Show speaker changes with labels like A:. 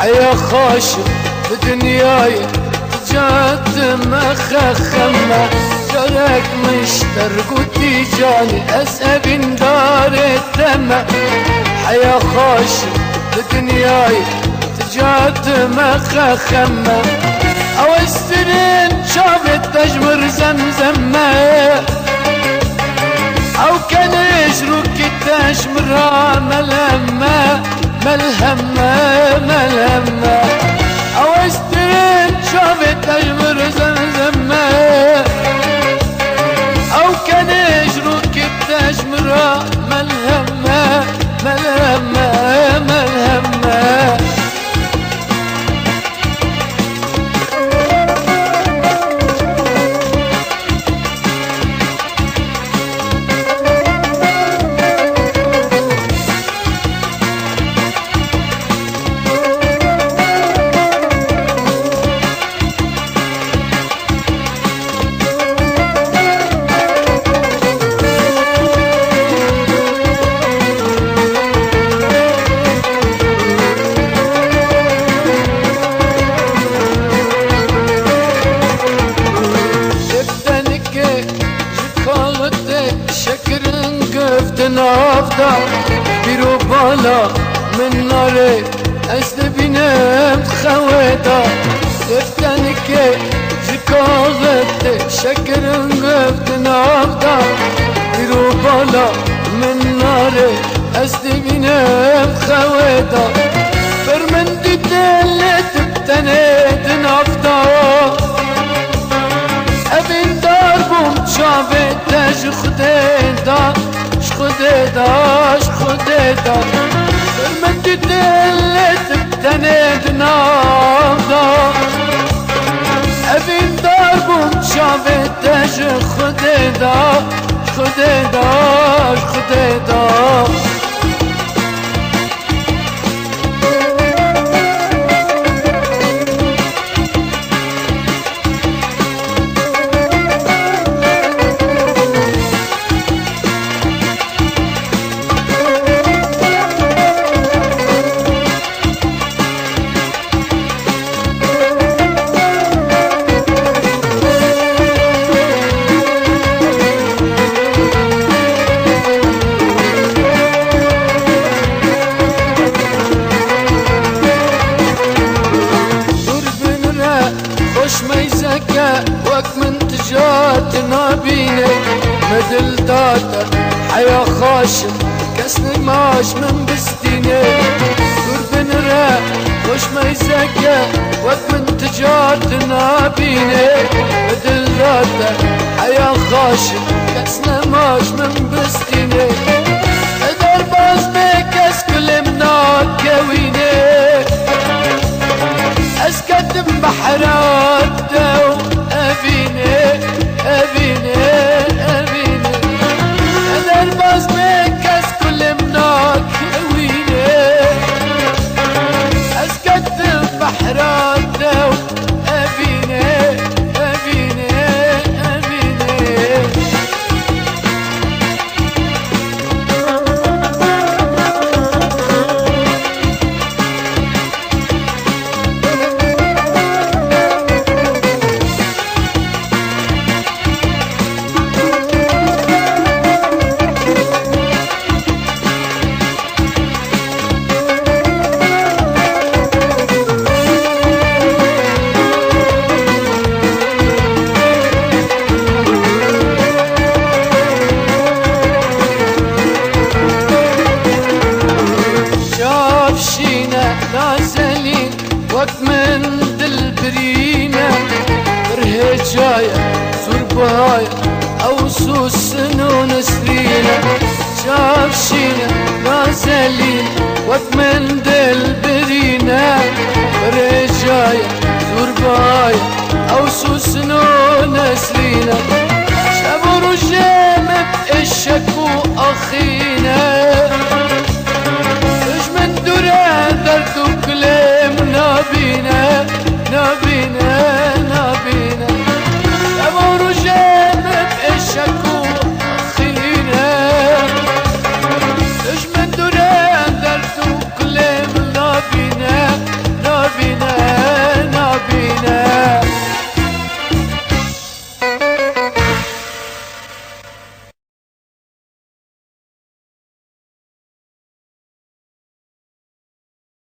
A: حيا خاشم بدنياي تجات مخخمة جارك مشترق وتيجاني أسأب دار الثمة حيا خاشم بدنياي تجات مخخمة أو السنين شافت تجمر زمزمة أو كان يجرك تجمر ملهمة ملهمة ملهمة أو السنين شافت تجمر زمزمة أو كان يجرك تجمر ملهمة ملهمة ملهمة نافدا بيرو بالا من ناري أسلبينم خويدا دفتنك زكاغت شكرن قفت نافدا بيرو بالا من ناري أسلبينم خويدا فرمندي دلت بتنيد نافدا أبين داربوم شافت تج خديدا خديداش خديدا المد دلت بتنيد نافدا أبين داربوم شافتش خديدا خديداش خديدا وقت من تجات نابيني مدل تاتا حيا خاشم كسن ماش من بستيني قرب نرى خوش ما يزكى وقت من تجات نابيني مدل تاتا حيا خاشم كسن ماش من بستيني ادر باز بكس كل مناك كويني اسكت بحرات دو أبيني أبيني أبيني أنا الباز مكس كل مناك ويني أسكت بحرات دو أبيني أبيني أبيني نازلين وقت من دلبرينا برهجايا زور بهايا أو سوس سنون سرينا شافشينا نازلين وقت من دلبرينا برهجايا زور بهايا أو سوس سنون سرينا شابو رجيم بإشك وأخينا